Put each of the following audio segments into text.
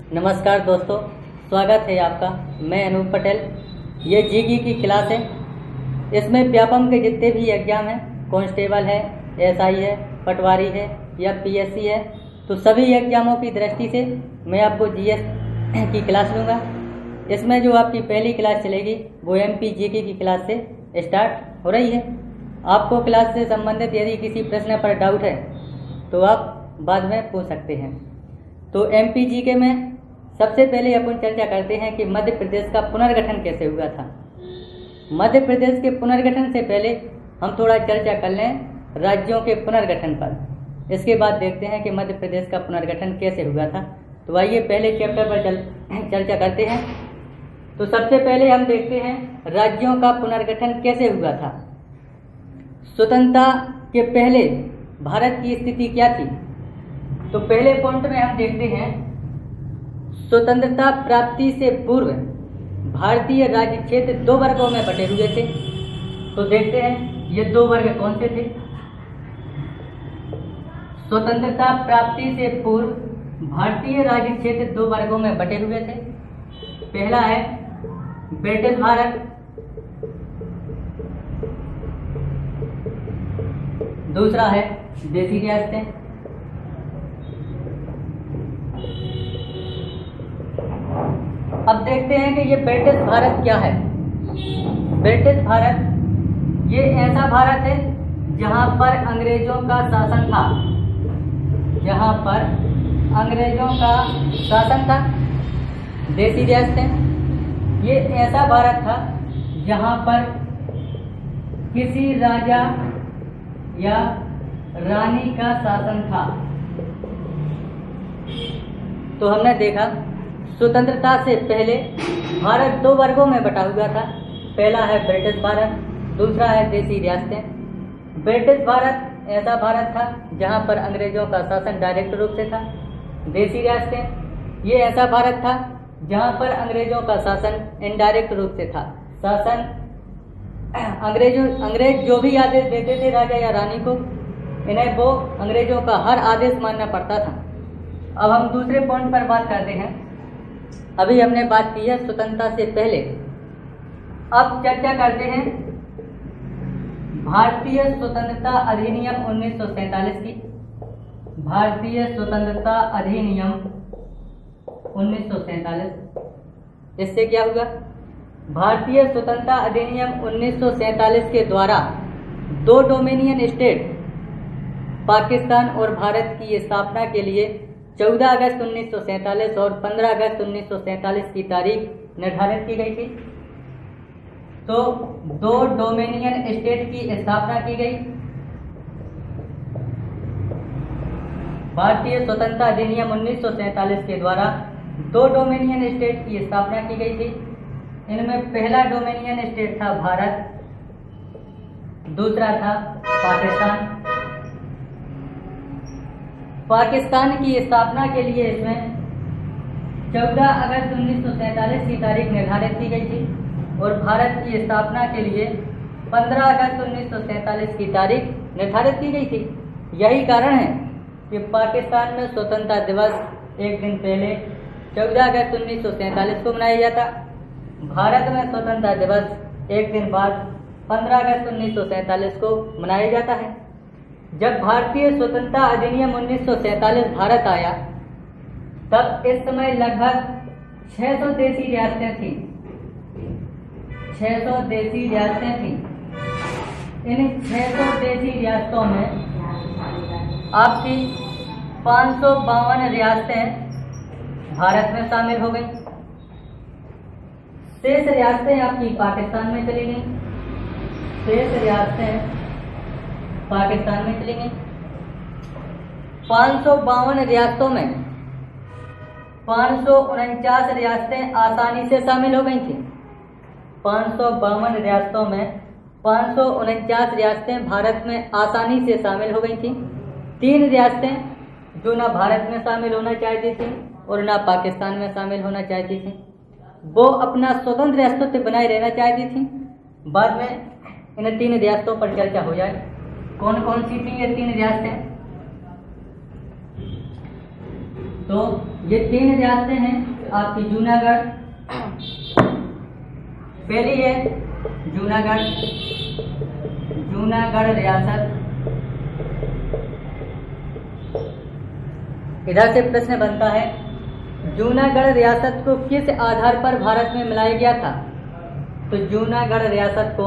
नमस्कार दोस्तों, स्वागत है आपका। मैं अनूप पटेल। ये जीके की क्लास है। इसमें व्यापम के जितने भी एग्ज़ाम हैं, कांस्टेबल है, एसआई है, पटवारी है या पीएससी है, तो सभी एग्ज़ामों की दृष्टि से मैं आपको जीएस की क्लास लूँगा। इसमें जो आपकी पहली क्लास चलेगी वो एमपी जीके की क्लास से स्टार्ट हो रही है। आपको क्लास से संबंधित यदि किसी प्रश्न पर डाउट है तो आप बाद में पूछ सकते हैं। तो एमपी जीके में सबसे पहले अपन चर्चा करते हैं कि मध्य प्रदेश का पुनर्गठन कैसे हुआ था। मध्य प्रदेश के पुनर्गठन से पहले हम थोड़ा चर्चा कर लें राज्यों के पुनर्गठन पर। इसके बाद देखते हैं कि मध्य प्रदेश का पुनर्गठन कैसे हुआ था। तो आइए पहले चैप्टर पर चर्चा करते हैं। तो सबसे पहले हम देखते हैं राज्यों का पुनर्गठन कैसे हुआ था। स्वतंत्रता के पहले भारत की स्थिति क्या थी। तो पहले पॉइंट में हम देखते हैं स्वतंत्रता प्राप्ति से पूर्व भारतीय राज्य क्षेत्र दो वर्गों में बटे हुए थे। तो देखते हैं ये दो वर्ग कौन से थे। स्वतंत्रता प्राप्ति से पूर्व भारतीय राज्य क्षेत्र दो वर्गों में बटे हुए थे। पहला है ब्रिटिश भारत, दूसरा है देसी रियासतें। अब देखते हैं कि ये ब्रिटिश भारत क्या है। ब्रिटिश भारत ये ऐसा भारत है जहां पर अंग्रेजों का शासन था, जहां पर अंग्रेजों का शासन था। देसी रियासतें ये ऐसा भारत था जहां पर किसी राजा या रानी का शासन था। तो हमने देखा स्वतंत्रता से पहले भारत दो वर्गों में बटा हुआ था। पहला है ब्रिटिश भारत, दूसरा है देसी रियासतें। ब्रिटिश भारत ऐसा भारत था जहां पर अंग्रेजों का शासन डायरेक्ट रूप से था। देसी रियासतें ये ऐसा भारत था जहां पर अंग्रेजों का शासन इनडायरेक्ट रूप से था। शासन अंग्रेज जो भी आदेश देते थे राजा या रानी को, इन्हें वो अंग्रेजों का हर आदेश मानना पड़ता था। अब हम दूसरे पॉइंट पर बात करते हैं। अभी हमने बात की है स्वतंत्रता से पहले। अब चर्चा करते हैं भारतीय स्वतंत्रता अधिनियम 1947 की। भारतीय स्वतंत्रता अधिनियम 1947, इससे क्या हुआ। भारतीय स्वतंत्रता अधिनियम 1947 के द्वारा दो डोमिनियन स्टेट पाकिस्तान और भारत की स्थापना के लिए 14 अगस्त 1947 और 15 अगस्त 1947 की तारीख निर्धारित की गई थी। तो दो डोमिनियन स्टेट की स्थापना की गई। भारतीय स्वतंत्रता अधिनियम 1947 के द्वारा दो डोमिनियन स्टेट की स्थापना की गई थी। इनमें पहला डोमिनियन स्टेट था भारत, दूसरा था पाकिस्तान। पाकिस्तान की स्थापना के लिए इसमें 14 अगस्त 1947 की तारीख निर्धारित की गई थी और भारत की स्थापना के लिए 15 अगस्त 1947 की तारीख निर्धारित की गई थी। यही कारण है कि पाकिस्तान में स्वतंत्रता दिवस एक दिन पहले 14 अगस्त 1947 को मनाया जाता। भारत में स्वतंत्रता दिवस एक दिन बाद 15 अगस्त 1947 को मनाया जाता है। जब भारतीय स्वतंत्रता अधिनियम 1947 भारत आया तब इस समय लगभग 600 देसी रियासतें थीं। 600 देसी रियासतें थीं। इन 600 देसी रियासतों में आपकी 552 रियासतें भारत में शामिल हो गई। शेष रियासतें आपकी पाकिस्तान में चली गई। शेष रियासतें पाकिस्तान में चली गई। 552 रियासतों में 549 रियासतें आसानी से शामिल हो गई थी। 552 रियासतों में 549 रियासतें भारत में आसानी से शामिल हो गई थी। 3 रियासतें जो ना भारत में शामिल होना चाहती थी और ना पाकिस्तान में शामिल होना चाहती थी, वो अपना स्वतंत्र अस्तित्व बनाए रहना चाहती थी। बाद में इन 3 रियासतों पर चर्चा हो जाए। कौन कौन सी थी ये 3 रियासतें। तो ये 3 रियासतें हैं आपकी जूनागढ़, पहली है जूनागढ़ रियासत। इधर से प्रश्न बनता है, जूनागढ़ रियासत को किस आधार पर भारत में मिलाया गया था? तो जूनागढ़ रियासत को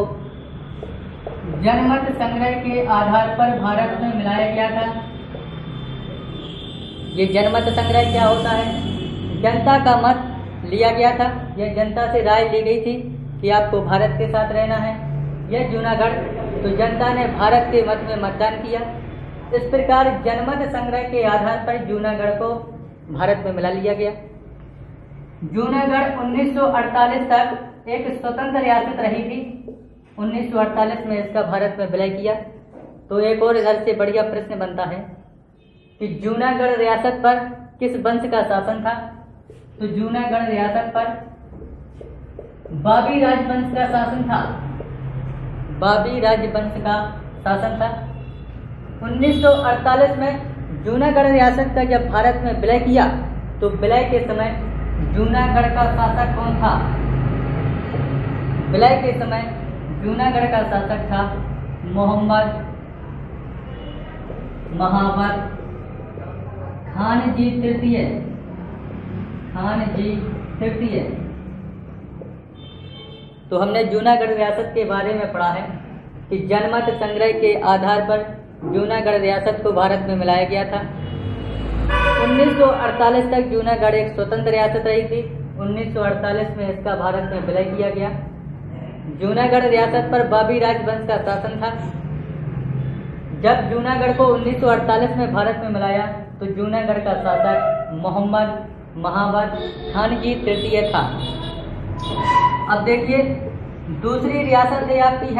जनमत संग्रह के आधार पर भारत में मिलाया गया था। ये जनमत संग्रह क्या होता है? जनता का मत लिया गया था, यह जनता से राय ली गई थी कि आपको भारत के साथ रहना है। यह जूनागढ़, तो जनता ने भारत के मत में मतदान किया। इस प्रकार जनमत संग्रह के आधार पर जूनागढ़ को भारत में मिला लिया गया। जूनागढ़ 1948 तक एक स्वतंत्र रियासत रही थी। 1948 में इसका भारत में विलय किया। तो एक और इधर से बढ़िया प्रश्न बनता है कि जूनागढ़ रियासत पर किस वंश का शासन था? तो जूनागढ़ रियासत पर बाबी राजवंश का शासन था। बाबी राजवंश का शासन था। 1948 में जूनागढ़ रियासत का जब भारत में विलय किया तो विलय के समय जूनागढ़ का शासक कौन था? विलय के समय जूनागढ़ का शासक था मोहम्मद महावर खान जी तृतीय। तो हमने जूनागढ़ रियासत के बारे में पढ़ा है कि जनमत संग्रह के आधार पर जूनागढ़ रियासत को भारत में मिलाया गया था। 1948 तक जूनागढ़ एक स्वतंत्र रियासत रही थी। 1948 में इसका भारत में विलय किया गया। जूनागढ़ रियासत पर बाबी राजवंश का शासन था। जब जूनागढ़ को 1948 में भारत में मिलाया तो जूनागढ़ का शासक मोहम्मद महावर खान जी तृतीय था। अब देखिए, दूसरी रियासत है आपकी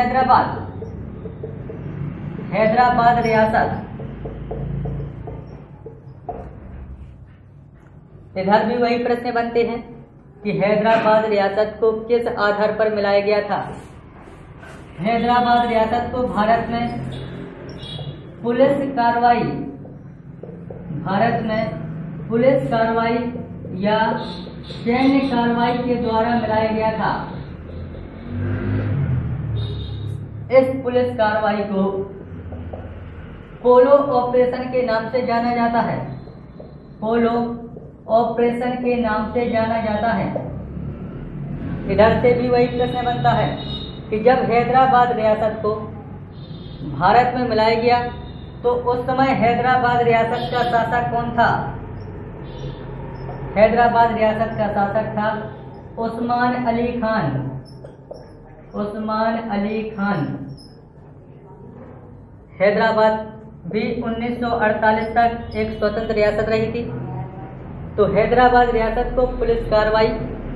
हैदराबाद रियासत। इधर भी वही प्रश्न बनते हैं कि हैदराबाद रियासत को किस आधार पर मिलाया गया था? हैदराबाद रियासत को भारत में पुलिस कार्रवाई या सैन्य कार्रवाई के द्वारा मिलाया गया था। इस पुलिस कार्रवाई को पोलो ऑपरेशन के नाम से जाना जाता है। पोलो ऑपरेशन के नाम से जाना जाता है। इधर से भी वही प्रश्न बनता है कि जब हैदराबाद रियासत को भारत में मिलाया गया तो उस समय हैदराबाद रियासत का शासक कौन था? हैदराबाद रियासत का शासक था उस्मान अली खान। हैदराबाद भी 1948 तक एक स्वतंत्र रियासत रही थी। तो हैदराबाद रियासत को पुलिस कार्रवाई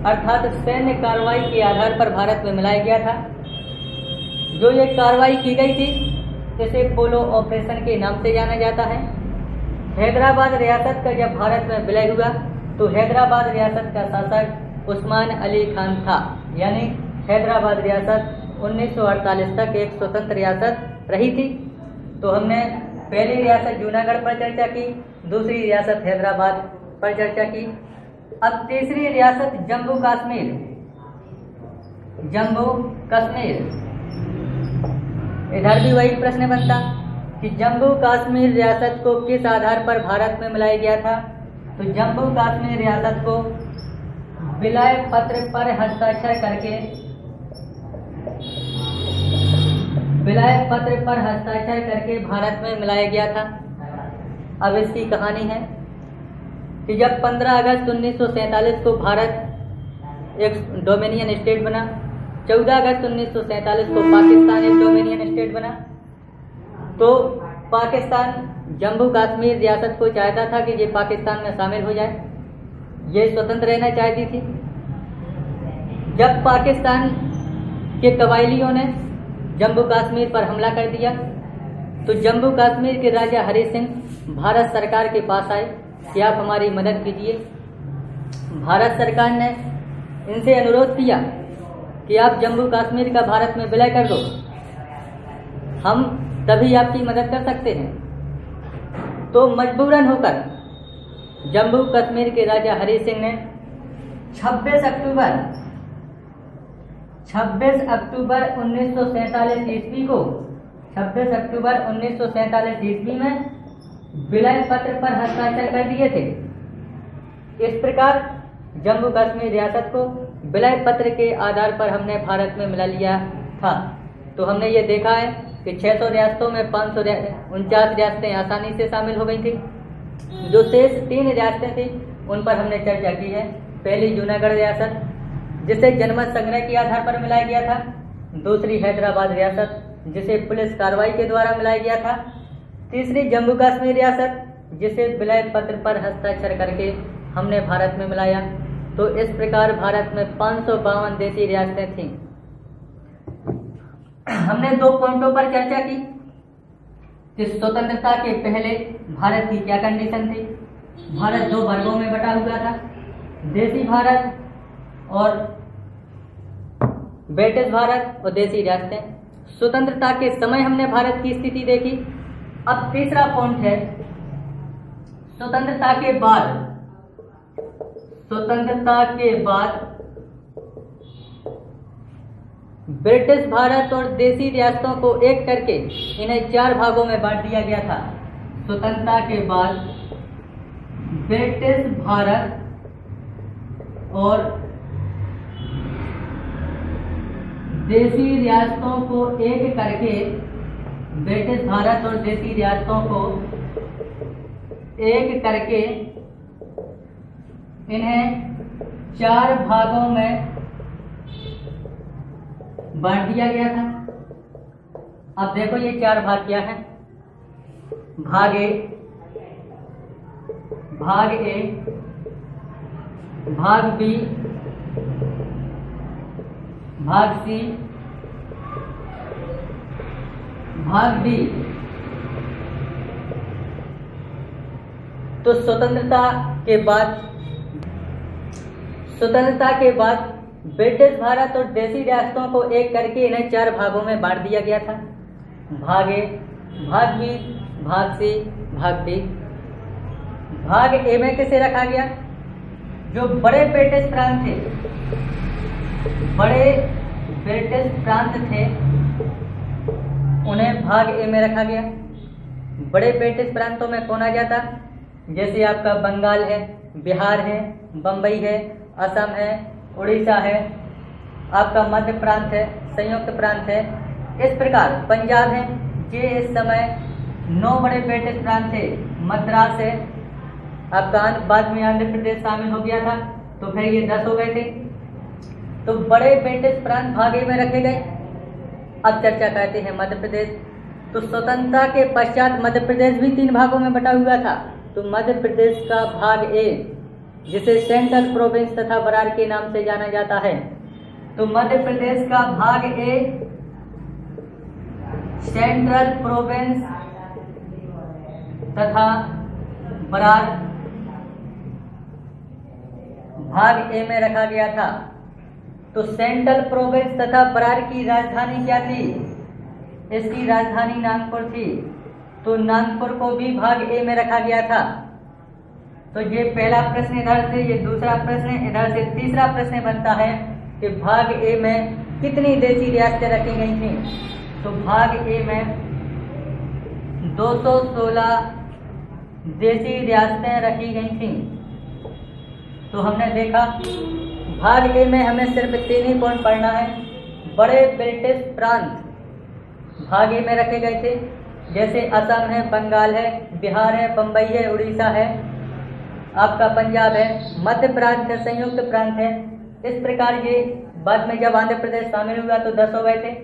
अर्थात सैन्य कार्रवाई के आधार पर भारत में मिलाया गया था। जो ये कार्रवाई की गई थी इसे पोलो ऑपरेशन के नाम से जाना जाता है। हैदराबाद रियासत का जब भारत में विलय हुआ तो हैदराबाद रियासत का शासक उस्मान अली खान था। यानी हैदराबाद रियासत 1948 तक एक स्वतंत्र रियासत रही थी। तो हमने पहली रियासत जूनागढ़ पर चर्चा की, दूसरी रियासत हैदराबाद पर चर्चा की। अब तीसरी रियासत जम्मू कश्मीर। इधर भी वही प्रश्न बनता कि जम्मू कश्मीर रियासत को किस आधार पर भारत में मिलाया गया था? तो जम्मू कश्मीर रियासत को विलय पत्र पर हस्ताक्षर करके भारत में मिलाया गया था। अब इसकी कहानी है कि जब 15 अगस्त 1947 को भारत एक डोमिनियन स्टेट बना, 14 अगस्त 1947 को पाकिस्तान एक डोमिनियन स्टेट बना, तो पाकिस्तान जम्मू कश्मीर रियासत को चाहता था कि ये पाकिस्तान में शामिल हो जाए, ये स्वतंत्र रहना चाहती थी। जब पाकिस्तान के कबायलियों ने जम्मू कश्मीर पर हमला कर दिया तो जम्मू कश्मीर के राजा हरि सिंह भारत सरकार के पास आए कि आप हमारी मदद कीजिए। भारत सरकार ने इनसे अनुरोध किया कि आप जम्मू कश्मीर का भारत में विलय कर दो, हम तभी आपकी मदद कर सकते हैं। तो मजबूरन होकर जम्मू कश्मीर के राजा हरि सिंह ने 26 अक्टूबर 1947 ईस्वी को 26 अक्टूबर 1947 ईस्वी में विलय पत्र पर हस्ताक्षर कर दिए थे। इस प्रकार जम्मू कश्मीर रियासत को विलय पत्र के आधार पर हमने भारत में मिला लिया था। तो हमने ये देखा है कि 600 रियासतों में 549 रियासतें आसानी से शामिल हो गई थी। जो शेष 3 रियासतें थी उन पर हमने चर्चा की है। पहली जूनागढ़ रियासत, जिसे जनमत संग्रह के आधार पर मिलाया गया था। दूसरी हैदराबाद रियासत, जिसे पुलिस कार्रवाई के द्वारा मिलाया गया था। तीसरी जम्मू कश्मीर रियासत, जिसे विलय पत्र पर हस्ताक्षर करके हमने भारत में मिलाया। तो इस प्रकार भारत में 552 देशी रियासतें थीं। हमने 2 पॉइंटों पर चर्चा की कि स्वतंत्रता के पहले भारत की क्या कंडीशन थी। भारत 2 वर्गों में बटा हुआ था, देशी भारत और ब्रिटिश भारत और देशी रियासतें। स्वतंत्रता के समय हमने भारत की स्थिति देखी। अब तीसरा पॉइंट है स्वतंत्रता के बाद ब्रिटिश भारत और देशी रियासतों को एक करके इन्हें 4 भागों में बांट दिया गया था। स्वतंत्रता के बाद ब्रिटिश भारत और देशी रियासतों को एक करके ब्रिटिश भारत और देशी रियासतों को एक करके इन्हें 4 भागों में बांट दिया गया था। अब देखो ये 4 भाग क्या हैं। भाग ए, भाग बी, भाग सी, भाग डी। तो स्वतंत्रता के बाद ब्रिटिश भारत और देशी रियासतों को एक करके इन्हें 4 भागों में बांट दिया गया था। भाग ए, भाग बी, भाग सी, भाग डी। भाग ए में किसे रखा गया? जो बड़े ब्रिटिश प्रांत थे उन्हें भाग ए में रखा गया। बड़े ब्रिटिश प्रांतों में कौन आ जाता? जैसे आपका बंगाल है, बिहार है, बम्बई है, असम है, उड़ीसा है, आपका मध्य प्रांत है, संयुक्त प्रांत है। इस प्रकार पंजाब है, ये इस समय 9 बड़े ब्रिटिश प्रांत थे। मद्रास है, आपका बाद में आंध्र प्रदेश शामिल हो गया था, तो फिर ये 10 हो गए थे। तो बड़े ब्रिटिश प्रांत भाग ए में रखे गए। अब चर्चा करते हैं मध्य प्रदेश। तो स्वतंत्रता के पश्चात मध्य प्रदेश भी 3 भागों में बटा हुआ था। तो मध्य प्रदेश का भाग ए, जिसे सेंट्रल प्रोविंस तथा बरार के नाम से जाना जाता है, तो मध्य प्रदेश का भाग ए सेंट्रल प्रोविंस तथा बरार भाग ए में रखा गया था। तो सेंट्रल प्रोविंस तथा बरार की राजधानी क्या थी? इसकी राजधानी नागपुर थी। तो नागपुर को भी भाग ए में रखा गया था। तो ये पहला प्रश्न इधर से, ये दूसरा प्रश्न इधर से, तीसरा प्रश्न बनता है कि भाग ए में कितनी देशी रियासतें रखी गई थी? तो भाग ए में 216 देशी रियासतें रखी गई थी। तो हमने देखा भाग ए में हमें सिर्फ 3 ही पॉइंट पढ़ना है। बड़े ब्रिटिश प्रांत भाग ए में रखे गए थे, जैसे असम है, बंगाल है, बिहार है, बम्बई है, उड़ीसा है, आपका पंजाब है, मध्य प्रांत है, संयुक्त प्रांत है। इस प्रकार ये बाद में जब आंध्र प्रदेश शामिल हुआ तो 10 हो गए थे।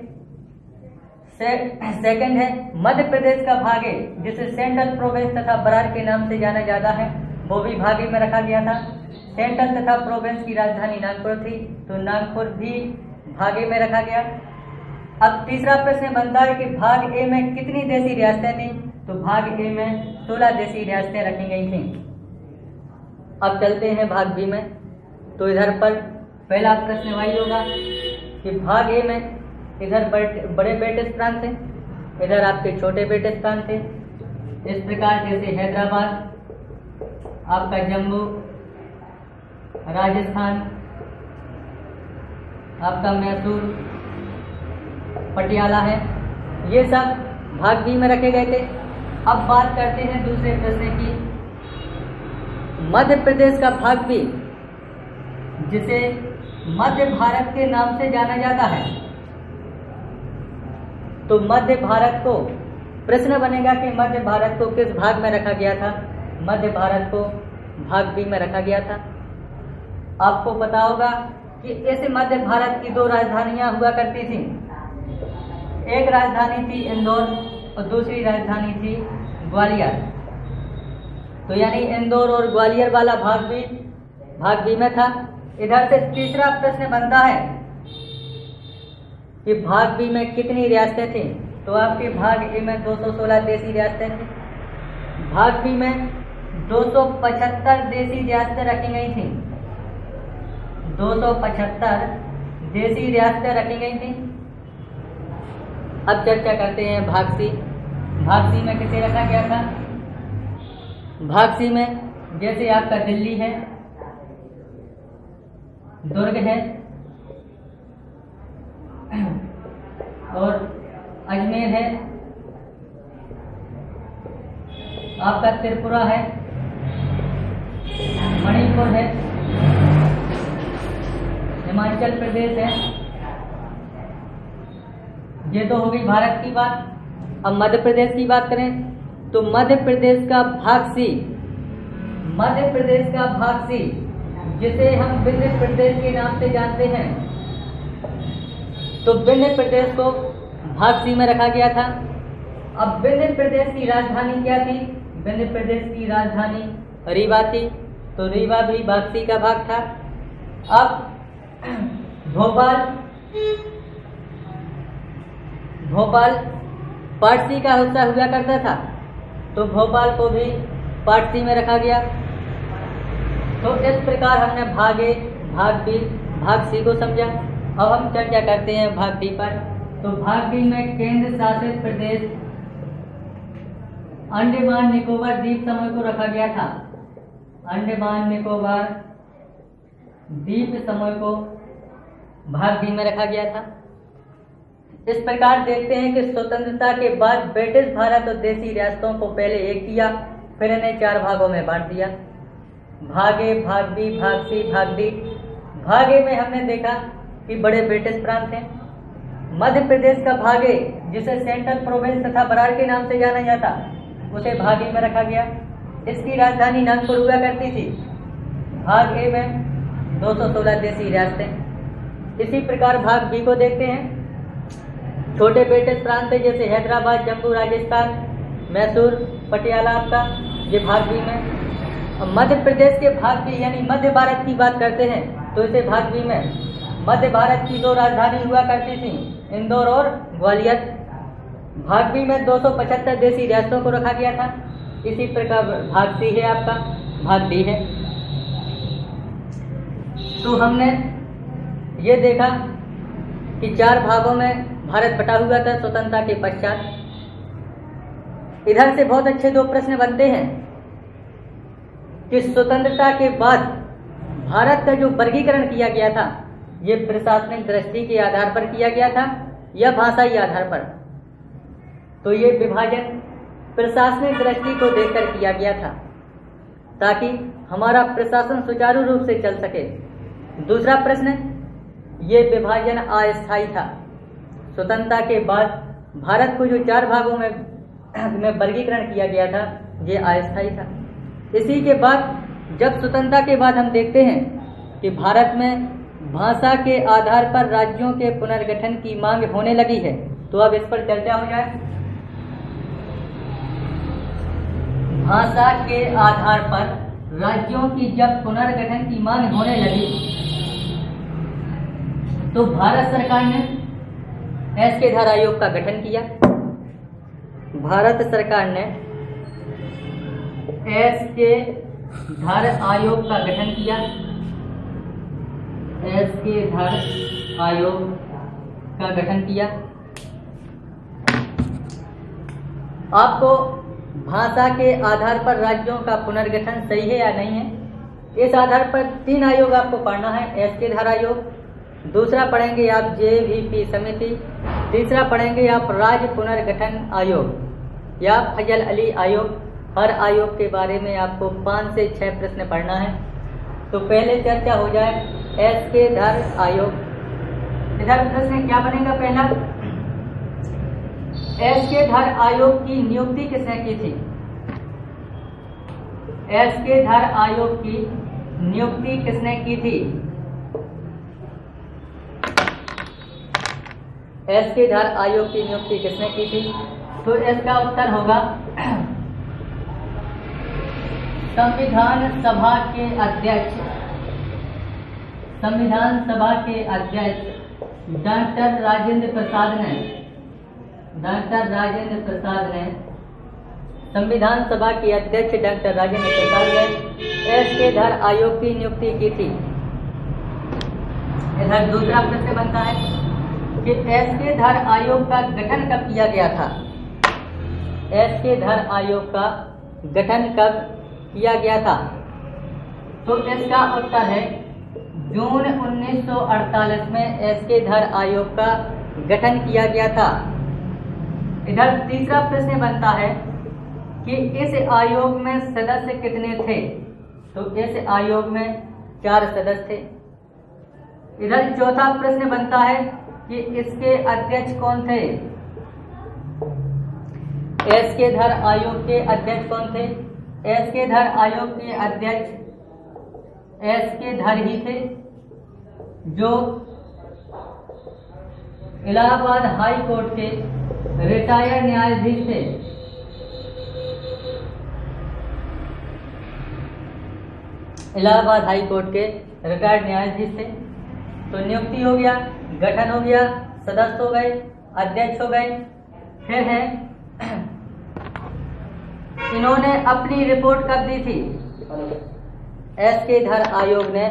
सेकंड है मध्य प्रदेश का भाग ए, जिसे सेंट्रल प्रोविंस तथा बरार के नाम से जाना जाता है, वो भी भाग ए में रखा गया था। सेंट्रल तथा प्रोविंस की राजधानी नागपुर थी, तो नागपुर भी भाग ए में रखा गया। अब तीसरा प्रश्न बनता है कि भाग ए में कितनी देशी रियासतें थी? तो भाग ए में 16 देशी रियासतें रखी गई थी। अब चलते हैं भाग बी में। तो इधर पर पहला प्रश्न वही होगा कि भाग ए में इधर बड़े ब्रिटिश प्रांत थे, इधर आपके छोटे ब्रिटिश प्रांत थे। इस प्रकार जैसे हैदराबाद, आपका जम्मू, राजस्थान, आपका मैसूर, पटियाला है। ये सब भाग बी में रखे गए थे। अब बात करते हैं दूसरे प्रश्न की। मध्य प्रदेश का भाग बी, जिसे मध्य भारत के नाम से जाना जाता है, तो मध्य भारत को प्रश्न बनेगा कि मध्य भारत को किस भाग में रखा गया था। मध्य भारत को भाग बी में रखा गया था। आपको पता होगा कि इस मध्य भारत की दो राजधानियां हुआ करती थी। एक राजधानी थी इंदौर और दूसरी राजधानी थी ग्वालियर। तो यानी इंदौर और ग्वालियर वाला भाग बी में था। इधर से तीसरा प्रश्न बनता है कि भाग बी में कितनी रियासतें थी। तो आपके भाग ए में 216 देशी रियासतें थी। भाग बी में 275 देशी रियासतें रखी गई थी। 275 देशी रियासतें रखी गई थी। अब चर्चा करते हैं भाग सी। भाग सी में किसे रखा गया था। भाग सी में जैसे आपका दिल्ली है, दुर्ग है और अजमेर है, आपका त्रिपुरा है, मणिपुर है, हिमाचल प्रदेश है। ये तो हो गई भारत की बात। अब मध्य प्रदेश की बात करें तो मध्य प्रदेश का भाग सी, मध्य प्रदेश का भाग सी, जिसे हम विंध्य प्रदेश के नाम से जानते हैं, तो विंध्य प्रदेश को भाग सी में रखा गया था। अब विंध्य प्रदेश की राजधानी क्या थी। विंध्य प्रदेश की राजधानी रीवा थी। तो रीवा भी भाग सी का भाग था। अब भोपाल पार्ट सी का हिस्सा हुआ करता था, तो भोपाल को भी पार्ट सी में रखा गया। तो इस प्रकार हमने भाग ए, भाग बी, भाग सी को समझा। अब हम चर्चा करते हैं भाग डी पर। तो भाग डी में केंद्र शासित प्रदेश अंडमान निकोबार द्वीप समूह को रखा गया था। अंडमान निकोबार द्वीप समूह को भाग डी में रखा गया था। इस प्रकार देखते हैं कि स्वतंत्रता के बाद ब्रिटिश भारत और देशी रियासतों को पहले एक किया, फिर इन्हें 4 भागों में बांट दिया। भाग ए, भाग बी, भाग सी, भाग डी। भाग ए में हमने देखा कि बड़े ब्रिटिश प्रांत हैं। मध्य प्रदेश का भाग ए, जिसे सेंट्रल प्रोविंस तथा बराड़ के नाम से जाना जाता, उसे भाग ए में रखा गया। इसकी राजधानी नागपुर हुआ करती थी। भाग ए में 216 देशी रियासतें। इसी प्रकार भाग बी को देखते हैं। छोटे ब्रिटिश प्रांत जैसे हैदराबाद, जम्मू, राजस्थान, मैसूर, पटियाला, आपका ये भाग बी में। मध्य प्रदेश के भाग बी यानी मध्य भारत की बात करते हैं, तो इसे भाग बी में मध्य भारत की 2 राजधानी हुआ करती थी, इंदौर और ग्वालियर। भाग बी में 275 देशी रियासतों को रखा गया था। इसी प्रकार भाग सी है आपका, भाग डी है। तो हमने ये देखा कि 4 भागों में भारत बटा हुआ था स्वतंत्रता के पश्चात। इधर से बहुत अच्छे 2 प्रश्न बनते हैं कि स्वतंत्रता के बाद भारत का जो वर्गीकरण किया गया था, ये प्रशासनिक दृष्टि के आधार पर किया गया था या भाषाई आधार पर। तो ये विभाजन प्रशासनिक दृष्टि को देखकर किया गया था, ताकि हमारा प्रशासन सुचारू रूप से चल सके। दूसरा प्रश्न, ये विभाजन अस्थायी था। स्वतंत्रता के बाद भारत को जो 4 भागों में वर्गीकरण किया गया था, ये अस्थायी था। इसी के बाद जब स्वतंत्रता के बाद हम देखते हैं कि भारत में भाषा के आधार पर राज्यों के पुनर्गठन की मांग होने लगी है। तो अब इस पर चर्चा हो जाए। भाषा के आधार पर राज्यों की जब पुनर्गठन की मांग होने लगी, तो भारत सरकार ने एस के धार आयोग का गठन किया। भारत सरकार ने एस के धार आयोग का गठन किया। एस के धार आयोग का गठन किया। आपको भाषा के आधार पर राज्यों का पुनर्गठन सही है या नहीं है। इस आधार पर 3 आयोग आपको पढ़ना है। एसके धर आयोग, दूसरा पढ़ेंगे आप JVP समिति, तीसरा पढ़ेंगे आप राज्य पुनर्गठन आयोग या फजल अली आयोग। हर आयोग के बारे में आपको 5 से 6 प्रश्न पढ़ना है। तो पहले चर्चा हो जाए एसके धर आयोग। इधर प्रश्न क्या बनेगा? पहला, एसके धर आयोग की नियुक्ति किसने की थी? एसके धर आयोग की नियुक्ति किसने की थी? एसके धर आयोग की नियुक्ति किसने की थी? तो इसका उत्तर होगा संविधान सभा के अध्यक्ष, संविधान सभा के अध्यक्ष डॉक्टर राजेंद्र प्रसाद ने, डॉक्टर राजेंद्र प्रसाद ने, संविधान सभा के अध्यक्ष डॉक्टर राजेंद्र प्रसाद ने एसके धर आयोग की नियुक्ति की थी। इधर दूसरा प्रश्न बनता है कि एसके धर आयोग का गठन कब किया गया था? एसके धर आयोग का गठन कब किया गया था? तो इसका उत्तर है जून 1948 में एसके धर आयोग का गठन किया गया था। इधर तीसरा प्रश्न बनता है कि इस आयोग में सदस्य कितने थे? तो इस आयोग में 4 सदस्य थे। इधर चौथा प्रश्न बनता है कि इसके अध्यक्ष कौन थे? एसके धर आयोग के अध्यक्ष कौन थे? एसके धर आयोग के अध्यक्ष एसके धर ही थे, जो इलाहाबाद हाई कोर्ट के रिटायर्ड न्यायाधीश थे। इलाहाबाद हाई कोर्ट के रिटायर्ड न्यायाधीश थे। तो नियुक्ति हो गया, गठन हो गया, सदस्य हो गए, अध्यक्ष हो गए। फिर है इन्होंने अपनी रिपोर्ट कब दी थी? एसके धर आयोग ने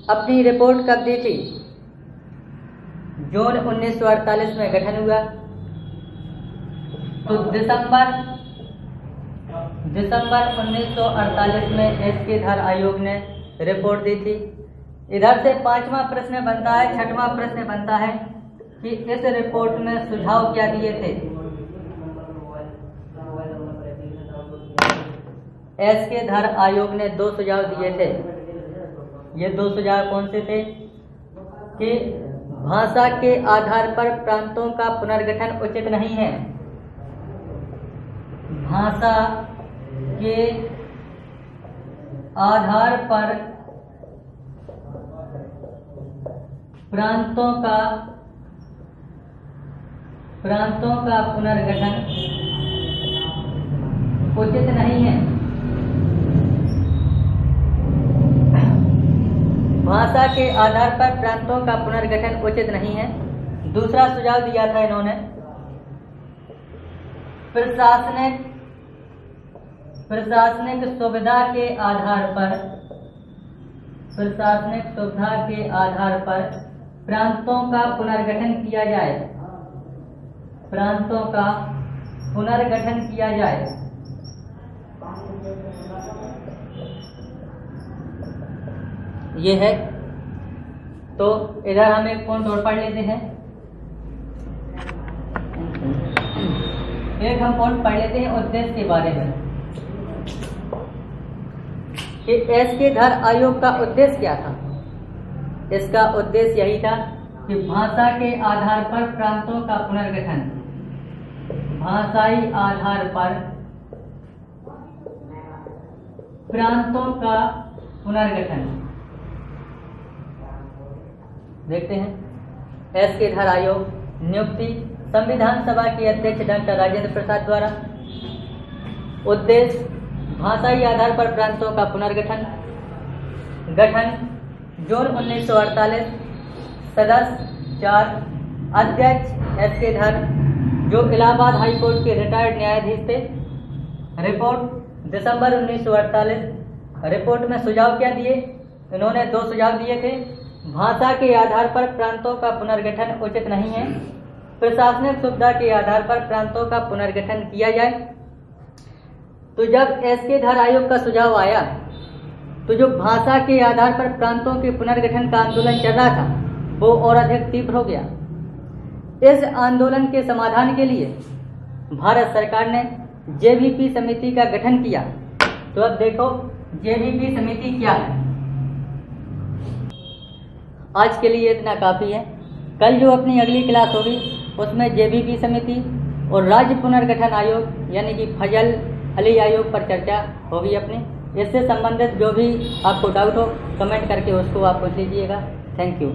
अपनी रिपोर्ट कब दी थी? जून 1948 में गठन हुआ, तो दिसंबर 1948 में एसके धर आयोग ने रिपोर्ट दी थी। इधर से 5वां प्रश्न बनता है, 6वां प्रश्न बनता है कि इस रिपोर्ट में सुझाव क्या दिए थे? एसके धर आयोग ने 2 सुझाव दिए थे। ये 2 सुझाव कौन से थे? कि भाषा के आधार पर प्रांतों का पुनर्गठन उचित नहीं है। भाषा के आधार पर प्रांतों का पुनर्गठन उचित नहीं है। भाषा के आधार पर प्रांतों का पुनर्गठन उचित नहीं है। दूसरा सुझाव दिया था इन्होंने प्रशासनिक सुविधा के आधार पर प्रांतों का पुनर्गठन किया जाए। प्रांतों का पुनर्गठन किया जाए। ये है। तो इधर हम एक पॉइंट और पढ़ लेते हैं। एक हम पॉइंट पढ़ लेते हैं उद्देश्य के बारे में कि एसके धर आयोग का उद्देश्य क्या था। इसका उद्देश्य यही था कि भाषा के आधार पर प्रांतों का पुनर्गठन, भाषाई आधार पर प्रांतों का पुनर्गठन। देखते हैं एसके धर आयोग नियुक्ति संविधान सभा के अध्यक्ष डॉक्टर राजेंद्र प्रसाद द्वारा। उद्देश्य भाषाई आधार पर प्रांतों का पुनर्गठन। गठन जून 1948। सदस्य 4। अध्यक्ष एसके धर, जो इलाहाबाद हाई कोर्ट के रिटायर्ड न्यायाधीश थे। रिपोर्ट दिसंबर 1948। रिपोर्ट में सुझाव क्या दिए? इन्होंने 2 सुझाव दिए थे। भाषा के आधार पर प्रांतों का पुनर्गठन उचित नहीं है। प्रशासनिक सुविधा के आधार पर प्रांतों का पुनर्गठन किया जाए। तो जब एसके धर आयोग का सुझाव आया तो जो भाषा के आधार पर प्रांतों के पुनर्गठन का आंदोलन चल रहा था वो और अधिक तीव्र हो गया। इस आंदोलन के समाधान के लिए भारत सरकार ने जेवीपी समिति का गठन किया। तो अब देखो जेवीपी समिति क्या है। आज के लिए इतना काफ़ी है। कल जो अपनी अगली क्लास होगी उसमें जेवीपी समिति और राज्य पुनर्गठन आयोग यानी कि फजल अली आयोग पर चर्चा होगी अपनी। इससे संबंधित जो भी आपको डाउट हो कमेंट करके उसको आप पूछ लीजिएगा। Thank you.